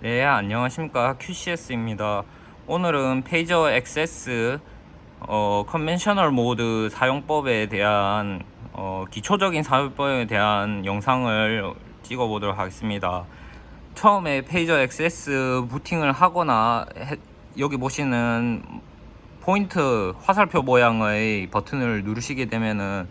네, 안녕하십니까. QCS입니다. 오늘은 페이저 XS 컨벤셔널 모드 사용법에 대한 기초적인 사용법에 대한 영상을 찍어 보도록 하겠습니다. 처음에 페이저 XS 부팅을 하거나 여기 보시는 포인트 화살표 모양의 버튼을 누르시게 되면은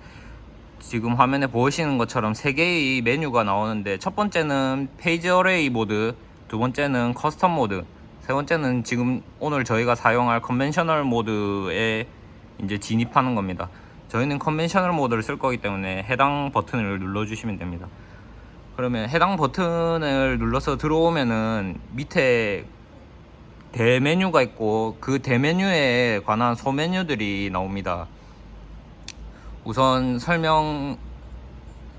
지금 화면에 보이시는 것처럼 3개의 메뉴가 나오는데, 첫 번째는 페이지 어레이 모드, 두 번째는 커스텀 모드, 세 번째는 지금 오늘 저희가 사용할 컨벤셔널 모드에 이제 진입하는 겁니다. 저희는 컨벤셔널 모드를 쓸 거기 때문에 해당 버튼을 눌러 주시면 됩니다. 그러면 해당 버튼을 눌러서 들어오면은 밑에 대메뉴가 있고, 그 대메뉴에 관한 소메뉴들이 나옵니다. 우선 설명을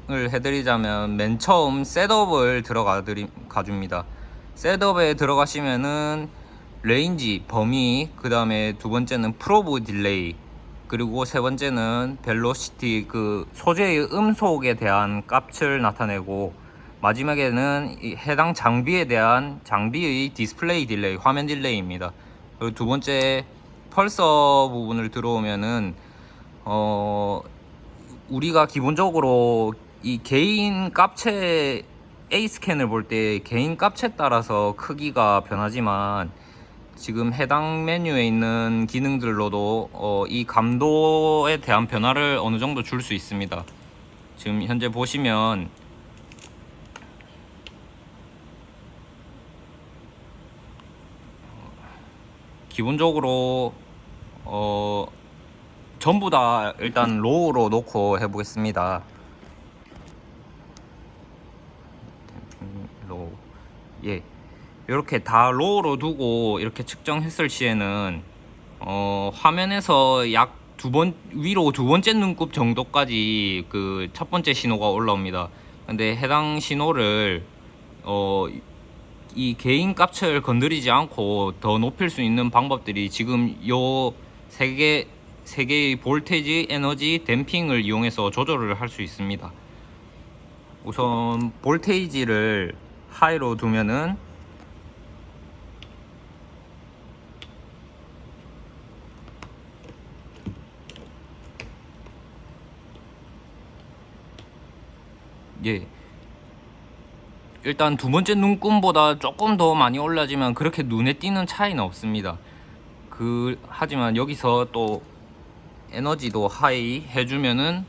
해드리자면, 맨 처음 셋업을 가줍니다. 셋업에 들어가시면은 레인지, 범위, 그 다음에 두 번째는 프로브 딜레이, 그리고 세 번째는 벨로시티, 그 소재의 음속에 대한 값을 나타내고, 마지막에는 해당 장비에 대한 장비의 디스플레이 딜레이, 화면 딜레이입니다. 그리고 두 번째 펄서 부분을 들어오면은 우리가 기본적으로 이 개인 값체 A 스캔을 볼 때 개인 값체에 따라서 크기가 변하지만, 지금 해당 메뉴에 있는 기능들로도 이 감도에 대한 변화를 어느 정도 줄 수 있습니다. 지금 현재 보시면 기본적으로 전부 다 일단 로우로 놓고 해보겠습니다. 로우, 예, 이렇게 다 로우로 두고 이렇게 측정했을 시에는 화면에서 약 위로 두 번째 눈곱 정도까지 그 첫 번째 신호가 올라옵니다. 근데 해당 신호를 이 개인 값을 건드리지 않고 더 높일 수 있는 방법들이 지금 요 세 개의 볼테이지, 에너지, 댐핑을 이용해서 조절을 할 수 있습니다. 우선 볼테이지를 하이로 두면은 예, 일단 두 번째 눈금보다 조금 더 많이 올라지만 그렇게 눈에 띄는 차이는 없습니다. 하지만 여기서 또 에너지도 하이 해주면은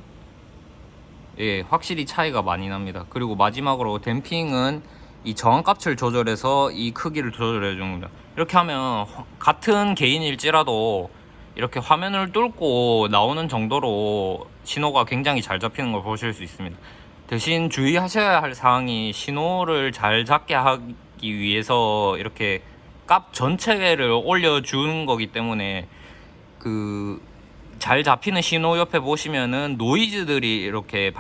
예, 확실히 차이가 많이 납니다. 그리고 마지막으로 댐핑은 이 저항값을 조절해서 이 크기를 조절해 줍니다. 이렇게 하면 같은 개인일지라도 이렇게 화면을 뚫고 나오는 정도로 신호가 굉장히 잘 잡히는 걸 보실 수 있습니다. 대신 주의하셔야 할 사항이, 신호를 잘 잡게 하기 위해서 이렇게 값 전체를 올려주는 거기 때문에 그 잘 잡히는 신호 옆에 보시면은 노이즈들이 이렇게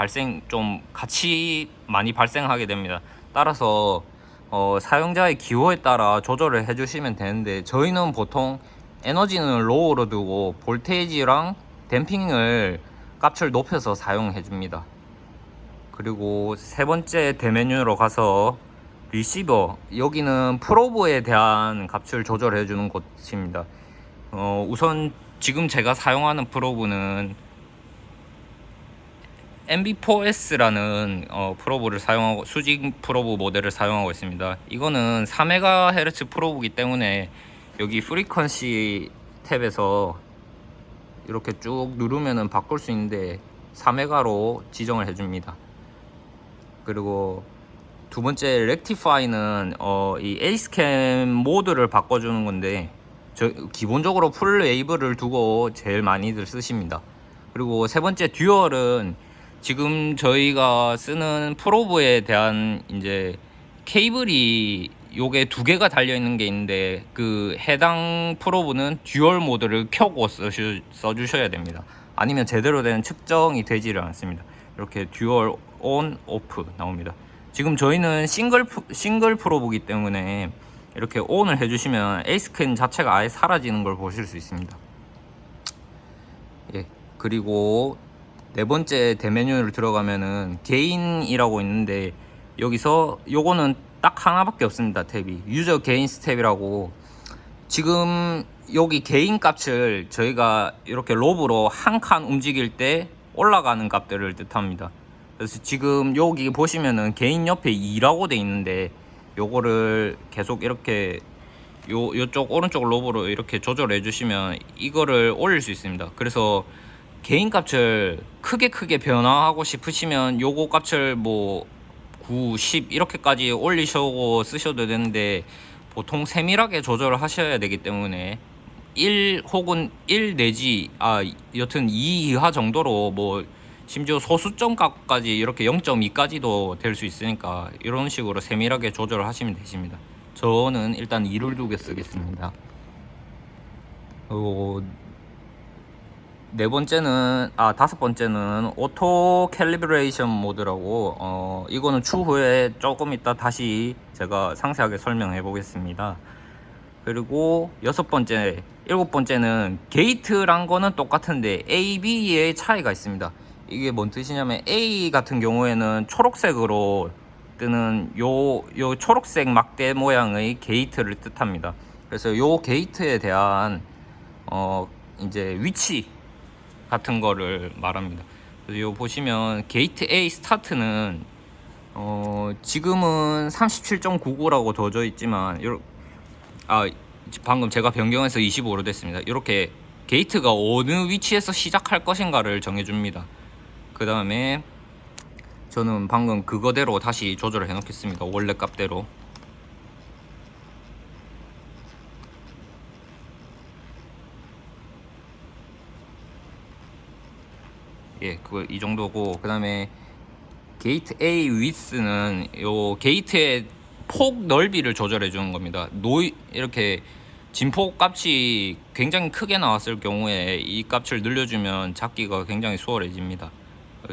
좀 같이 많이 발생하게 됩니다. 따라서 사용자의 기호에 따라 조절을 해주시면 되는데, 저희는 보통 에너지는 로우로 두고 볼테이지랑 댐핑을 값을 높여서 사용해 줍니다. 그리고 세 번째 대메뉴로 가서 리시버, 여기는 프로브에 대한 값을 조절해 주는 곳입니다. 우선 지금 제가 사용하는 프로브는 MB4S라는 프로브를 사용하고, 수직 프로브 모델을 사용하고 있습니다. 이거는 4MHz 프로브이기 때문에 여기 프리퀀시 탭에서 이렇게 쭉 누르면은 바꿀 수 있는데 4메가로 지정을 해줍니다. 그리고 두 번째 렉티파이는 이 A스캔 모드를 바꿔주는 건데, 기본적으로 풀 웨이브를 두고 제일 많이들 쓰십니다. 그리고 세 번째 듀얼은 지금 저희가 쓰는 프로브에 대한 이제 케이블이 요게 두 개가 달려 있는 게 있는데, 그 해당 프로브는 듀얼 모드를 켜고 써주셔야 됩니다. 아니면 제대로 된 측정이 되지를 않습니다. 이렇게 듀얼 온 오프 나옵니다. 지금 저희는 싱글 프로보기 때문에 이렇게 온을 해주시면 A스캔 자체가 아예 사라지는 걸 보실 수 있습니다. 예, 그리고 네 번째 대메뉴를 들어가면은 개인이라고 있는데, 여기서 요거는 딱 하나밖에 없습니다. 탭이 유저 개인 스텝이라고. 지금 여기 개인 값을 저희가 이렇게 롭으로 한 칸 움직일 때 올라가는 값들을 뜻합니다. 그래서 지금 여기 보시면은 개인 옆에 2라고 돼 있는데 요거를 계속 이렇게 요쪽 오른쪽 롭으로 이렇게 조절해 주시면 이거를 올릴 수 있습니다. 그래서 개인 값을 크게 변화하고 싶으시면 요거 값을 뭐 9, 10 이렇게까지 올리셔고 쓰셔도 되는데 보통 세밀하게 조절을 하셔야 되기 때문에 1 혹은 1 내지 여튼 2 이하 정도로 뭐 심지어 소수점 값까지 이렇게 0.2까지도 될 수 있으니까 이런 식으로 세밀하게 조절을 하시면 되십니다. 저는 일단 2를 두개 쓰겠습니다. 다섯 번째는 오토 캘리브레이션 모드라고, 이거는 추후에 조금 이따 다시 제가 상세하게 설명해 보겠습니다. 그리고 일곱 번째는 게이트란 거는 똑같은데 A, B의 차이가 있습니다. 이게 뭔 뜻이냐면 A 같은 경우에는 초록색으로 뜨는 요 초록색 막대 모양의 게이트를 뜻합니다. 그래서 요 게이트에 대한 이제 위치 같은 거를 말합니다. 그래서 요 보시면 게이트 A 스타트는 지금은 37.99라고 둬져 있지만 방금 제가 변경해서 25로 됐습니다. 이렇게 게이트가 어느 위치에서 시작할 것인가를 정해줍니다. 그 다음에 저는 방금 그거대로 다시 조절을 해 놓겠습니다. 원래 값대로. 예, 그거 이 정도고, 그 다음에 게이트 A 위스는 요 게이트의 폭 넓이를 조절해 주는 겁니다. 이렇게 진폭 값이 굉장히 크게 나왔을 경우에 이 값을 늘려주면 잡기가 굉장히 수월해집니다.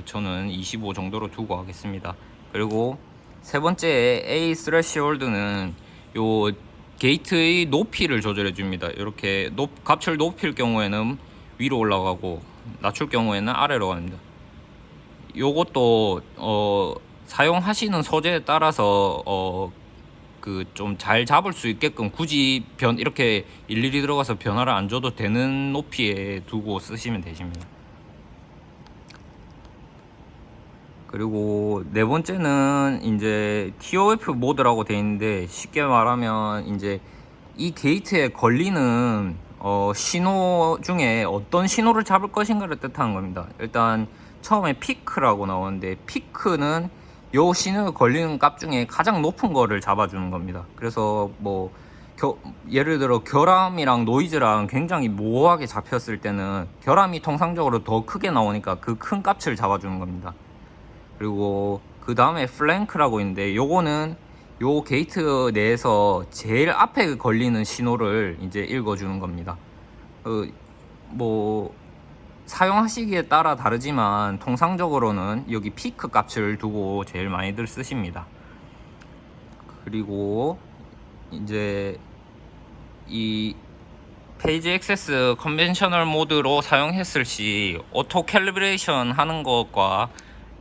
저는 25 정도로 두고 하겠습니다. 그리고 세 번째 A 스레시홀드는 요 게이트의 높이를 조절해 줍니다. 이렇게 값을 높일 경우에는 위로 올라가고 낮출 경우에는 아래로 갑니다. 요것도 사용하시는 소재에 따라서 그 좀 잘 잡을 수 있게끔 굳이 이렇게 일일이 들어가서 변화를 안 줘도 되는 높이에 두고 쓰시면 되십니다. 그리고 네 번째는 이제 TOF 모드라고 되어 있는데, 쉽게 말하면 이제 이 게이트에 걸리는 신호 중에 어떤 신호를 잡을 것인가를 뜻하는 겁니다. 일단 처음에 피크라고 나오는데, 피크는 요 신호에 걸리는 값 중에 가장 높은 거를 잡아주는 겁니다. 그래서 뭐 예를 들어 결함이랑 노이즈랑 굉장히 모호하게 잡혔을 때는 결함이 통상적으로 더 크게 나오니까 그 큰 값을 잡아주는 겁니다. 그리고 그 다음에 플랭크라고 있는데, 요거는 요 게이트 내에서 제일 앞에 걸리는 신호를 이제 읽어주는 겁니다. 뭐 사용하시기에 따라 다르지만 통상적으로는 여기 피크 값을 두고 제일 많이들 쓰십니다. 그리고 이제 이 페이지 액세스 컨벤셔널 모드로 사용했을 시 오토 캘리브레이션 하는 것과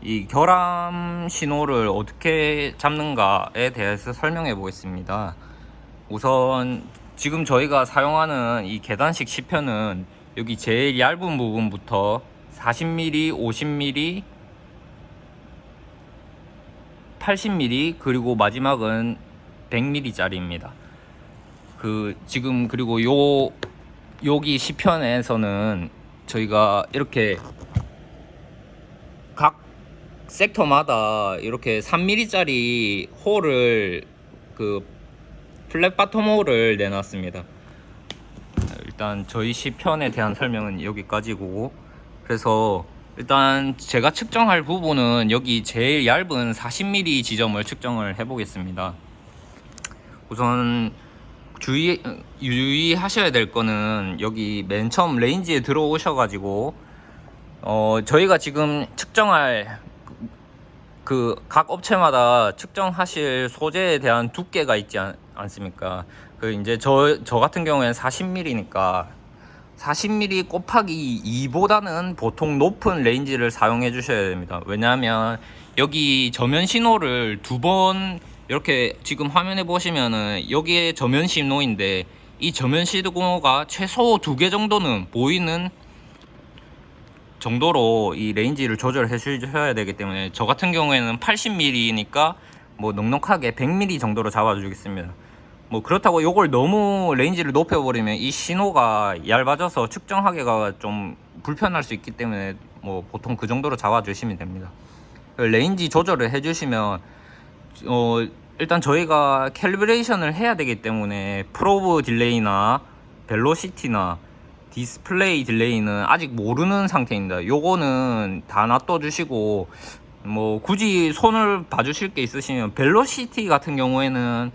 이 결함 신호를 어떻게 잡는가에 대해서 설명해 보겠습니다. 우선 지금 저희가 사용하는 이 계단식 시편은 여기 제일 얇은 부분부터 40mm, 50mm, 80mm, 그리고 마지막은 100mm 짜리입니다. 그리고 여기 시편에서는 저희가 이렇게 각 섹터마다 이렇게 3mm 짜리 홀을, 플랫 바텀 홀을 내놨습니다. 일단 저희 시편에 대한 설명은 여기까지고, 그래서 일단 제가 측정할 부분은 여기 제일 얇은 40mm 지점을 측정을 해 보겠습니다. 우선 유의하셔야 될 거는, 여기 맨 처음 레인지에 들어오셔가지고 저희가 지금 측정할 각 업체마다 측정하실 소재에 대한 두께가 있지 않습니까? 이제 저 같은 경우에는 40mm니까 40mm 곱하기 2보다는 보통 높은 레인지를 사용해 주셔야 됩니다. 왜냐하면 여기 저면 신호를 두 번 이렇게 지금 화면에 보시면은 여기에 저면 신호인데, 이 저면 신호가 최소 2개 정도는 보이는 정도로 이 레인지를 조절해 주셔야 되기 때문에, 저 같은 경우에는 80mm니까 뭐 넉넉하게 100mm 정도로 잡아 주겠습니다. 뭐 그렇다고 이걸 너무 레인지를 높여 버리면 이 신호가 얇아져서 측정하기가 좀 불편할 수 있기 때문에 뭐 보통 그 정도로 잡아 주시면 됩니다. 레인지 조절을 해 주시면 일단 저희가 캘리브레이션을 해야 되기 때문에 프로브 딜레이나 벨로시티나 디스플레이 딜레이는 아직 모르는 상태입니다. 요거는 다 놔둬 주시고, 뭐 굳이 손을 봐주실 게 있으시면 벨로시티 같은 경우에는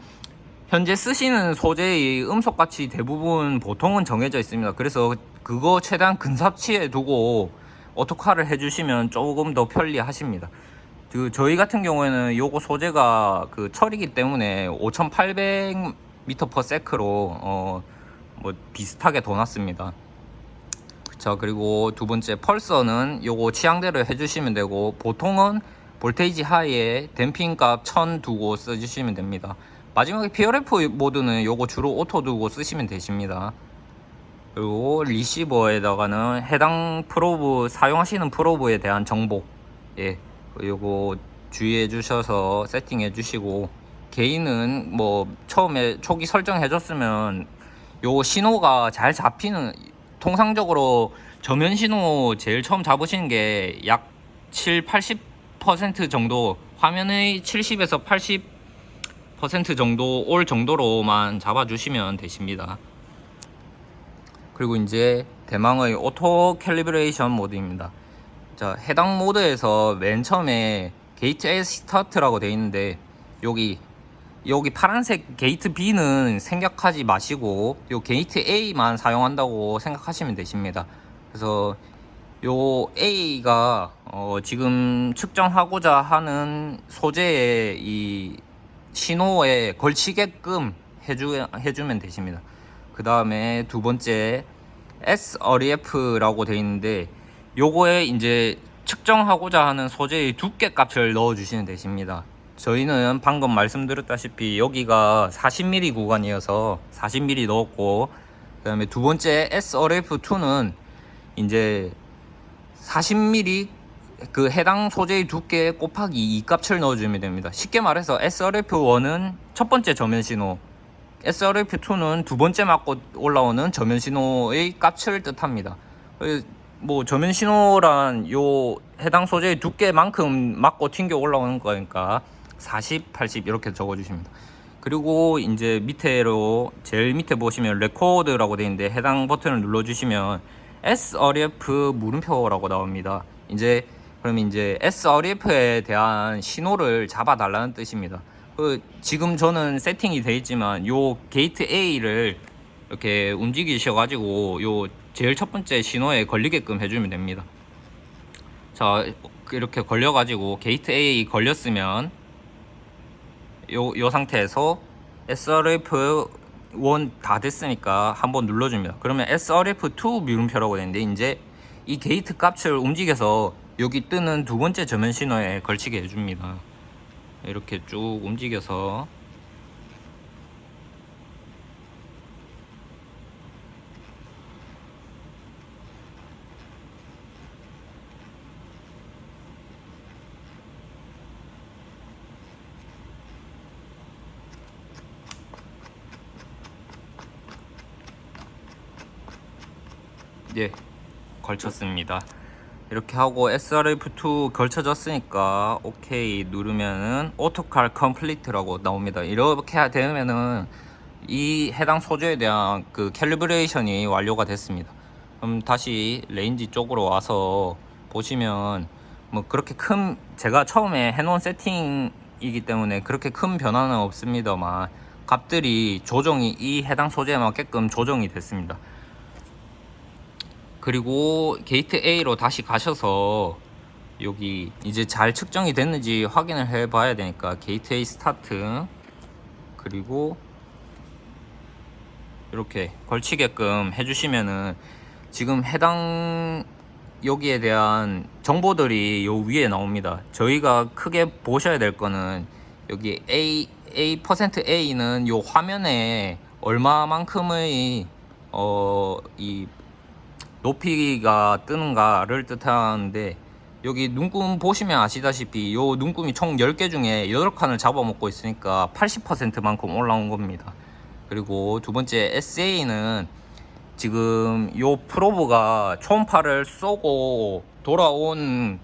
현재 쓰시는 소재의 음속값이 대부분 보통은 정해져 있습니다. 그래서 그거 최대한 근사치에 두고 오토카를 해주시면 조금 더 편리하십니다. 그 저희 같은 경우에는 요거 소재가 그 철이기 때문에 5800m/s로 뭐 비슷하게 더 놨습니다. 자, 그리고 두 번째 펄서는 요거 취향대로 해주시면 되고, 보통은 볼테이지 하이에 댐핑 값 1000 두고 써주시면 됩니다. 마지막에 PRF 모드는 요거 주로 오토 두고 쓰시면 되십니다. 그리고 리시버에다가는 해당 프로브, 사용하시는 프로브에 대한 정보, 요거 주의해 주셔서 세팅해 주시고, 게인은 뭐 처음에 초기 설정해 줬으면 요 신호가 잘 잡히는, 통상적으로 저면 신호 제일 처음 잡으시는 게 약 7, 80% 정도, 화면의 70에서 80% 정도 올 정도로만 잡아주시면 되십니다. 그리고 이제 대망의 오토 캘리브레이션 모드입니다. 자, 해당 모드에서 맨 처음에 게이트 A 스타트라고 되어 있는데, 여기 파란색 게이트 B는 생각하지 마시고 요 게이트 A만 사용한다고 생각하시면 되십니다. 그래서 요 A가 지금 측정하고자 하는 소재의 이 신호에 걸치게끔 해주면 되십니다. 그 다음에 두 번째 SREF라고 되어 있는데, 요거에 이제 측정하고자 하는 소재의 두께 값을 넣어 주시면 되십니다. 저희는 방금 말씀드렸다시피 여기가 40mm 구간이어서 40mm 넣었고, 그 다음에 두 번째 SRF2는 이제 40mm 그 해당 소재의 두께 곱하기 2 값을 넣어주면 됩니다. 쉽게 말해서 SRF1은 첫 번째 저면 신호, SRF2는 두 번째 맞고 올라오는 저면 신호의 값을 뜻합니다. 뭐 저면 신호란 요 해당 소재의 두께만큼 맞고 튕겨 올라오는 거니까 40, 80 이렇게 적어주십니다. 그리고 이제 밑에로 제일 밑에 보시면 레코드라고 되어 있는데, 해당 버튼을 눌러주시면 SRF 물음표라고 나옵니다. 그러면 이제 SRF에 대한 신호를 잡아달라는 뜻입니다. 지금 저는 세팅이 되어 있지만 요 게이트 A를 이렇게 움직이셔가지고 요 제일 첫 번째 신호에 걸리게끔 해주면 됩니다. 자, 이렇게 걸려가지고 게이트 A 걸렸으면 요 상태에서 SRF1 다 됐으니까 한번 눌러줍니다. 그러면 SRF2 물음표라고 되는데, 이제 이 게이트 값을 움직여서 여기 뜨는 두 번째 저면 신호에 걸치게 해줍니다. 이렇게 쭉 움직여서 걸쳤습니다. 이렇게 하고 SRF2 걸쳐졌으니까 OK 누르면은 오토칼 컴플리트라고 나옵니다. 이렇게 되면은 이 해당 소재에 대한 그 캘리브레이션이 완료가 됐습니다. 그럼 다시 레인지 쪽으로 와서 보시면 뭐 그렇게 큰, 제가 처음에 해놓은 세팅이기 때문에 그렇게 큰 변화는 없습니다만 값들이 조정이 이 해당 소재에 맞게끔 조정이 됐습니다. 그리고 게이트 A로 다시 가셔서 여기 이제 잘 측정이 됐는지 확인을 해 봐야 되니까 게이트 A 스타트, 그리고 이렇게 걸치게끔 해주시면은 지금 해당 여기에 대한 정보들이 요 위에 나옵니다. 저희가 크게 보셔야 될 거는 여기 A%A는 요 화면에 얼마만큼의 이 높이가 뜨는가를 뜻하는데, 여기 눈금 보시면 아시다시피 요 눈금이 총 10개 중에 8칸을 잡아먹고 있으니까 80%만큼 올라온 겁니다. 그리고 두 번째 SA는 지금 요 프로브가 초음파를 쏘고 돌아온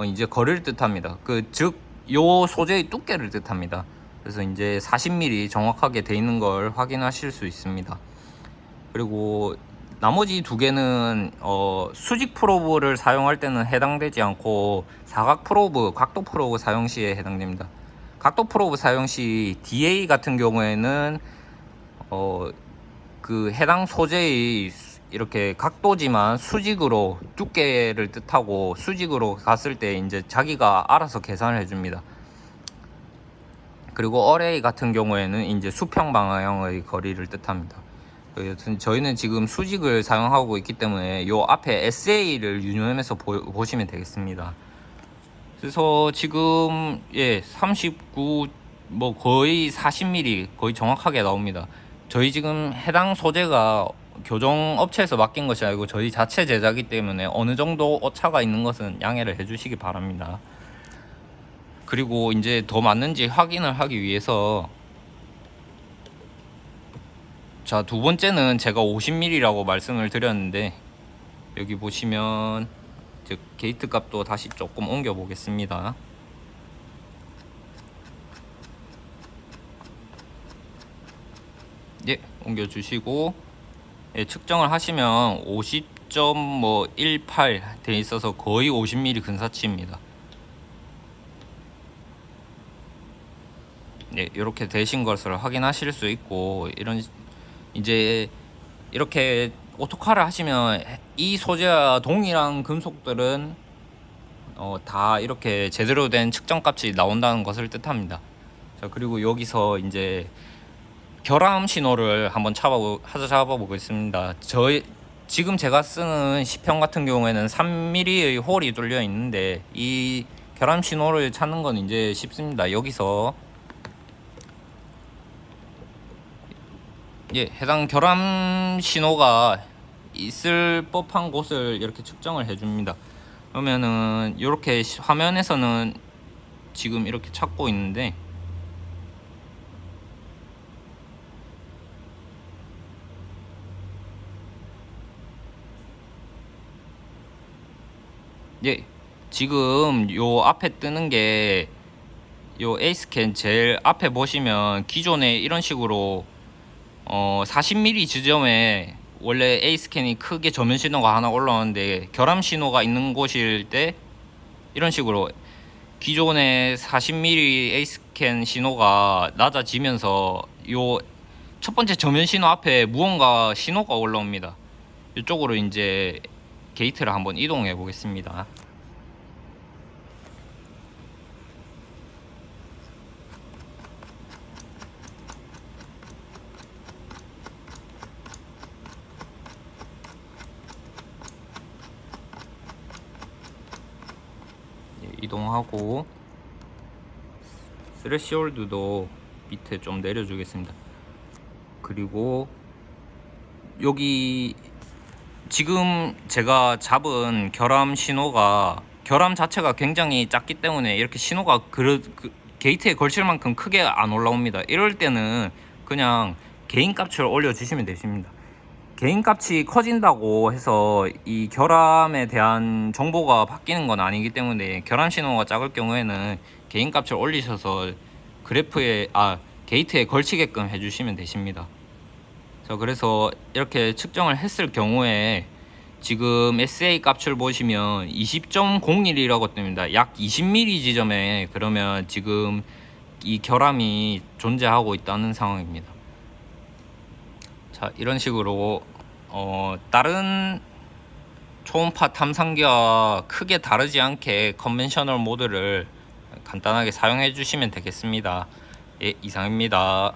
이제 거리를 뜻합니다. 즉 요 소재의 두께를 뜻합니다. 그래서 이제 40mm 정확하게 돼 있는 걸 확인하실 수 있습니다. 그리고 나머지 두 개는 수직 프로브를 사용할 때는 해당되지 않고 사각 프로브, 각도 프로브 사용 시에 해당됩니다. 각도 프로브 사용 시 DA 같은 경우에는 그 해당 소재의 이렇게 각도지만 수직으로 두께를 뜻하고, 수직으로 갔을 때 이제 자기가 알아서 계산을 해줍니다. 그리고 어레이 같은 경우에는 이제 수평 방향의 거리를 뜻합니다. 여튼 저희는 지금 수직을 사용하고 있기 때문에 요 앞에 SA를 유념해서 보시면 되겠습니다. 그래서 지금 39 뭐 거의 40mm 거의 정확하게 나옵니다. 저희 지금 해당 소재가 교정 업체에서 맡긴 것이 아니고 저희 자체 제작이기 때문에 어느 정도 오차가 있는 것은 양해를 해주시기 바랍니다. 그리고 이제 더 맞는지 확인을 하기 위해서, 자, 두 번째는 제가 50mm라고 말씀을 드렸는데, 여기 보시면 즉 게이트 값도 다시 조금 옮겨 보겠습니다. 옮겨 주시고 측정을 하시면 50.18 돼 있어서 거의 50mm 근사치입니다. 이렇게 되신 것을 확인하실 수 있고, 이제 이렇게 오토카를 하시면 이 소재와 동일한 금속들은 다 이렇게 제대로 된 측정 값이 나온다는 것을 뜻합니다. 자, 그리고 여기서 이제 결함 신호를 한번 잡아보겠습니다. 지금 제가 쓰는 10평 같은 경우에는 3mm의 홀이 뚫려 있는데, 이 결함 신호를 찾는 건 이제 쉽습니다. 여기서 해당 결함 신호가 있을 법한 곳을 이렇게 측정을 해줍니다. 그러면은 이렇게 화면에서는 지금 이렇게 찾고 있는데, 지금 요 앞에 뜨는 게 요 A스캔 제일 앞에 보시면 기존에 이런 식으로 40mm 지점에 원래 A스캔이 크게 저면 신호가 하나 올라오는데, 결함 신호가 있는 곳일 때 이런 식으로 기존의 40mm A스캔 신호가 낮아지면서 요 첫 번째 저면 신호 앞에 무언가 신호가 올라옵니다. 이쪽으로 이제 게이트를 한번 이동해 보겠습니다. 이동하고 스레시홀드도 밑에 좀 내려주겠습니다. 그리고 여기 지금 제가 잡은 결함 신호가, 결함 자체가 굉장히 작기 때문에 이렇게 신호가 게이트에 걸칠 만큼 크게 안 올라옵니다. 이럴 때는 그냥 개인 값을 올려주시면 되십니다. 개인 값이 커진다고 해서 이 결함에 대한 정보가 바뀌는 건 아니기 때문에, 결함 신호가 작을 경우에는 개인 값을 올리셔서 게이트에 걸치게끔 해주시면 되십니다. 자, 그래서 이렇게 측정을 했을 경우에 지금 SA 값을 보시면 20.01이라고 뜹니다. 약 20mm 지점에 그러면 지금 이 결함이 존재하고 있다는 상황입니다. 자, 이런 식으로 다른 초음파 탐상기와 크게 다르지 않게 컨벤셔널 모드를 간단하게 사용해 주시면 되겠습니다. 이상입니다.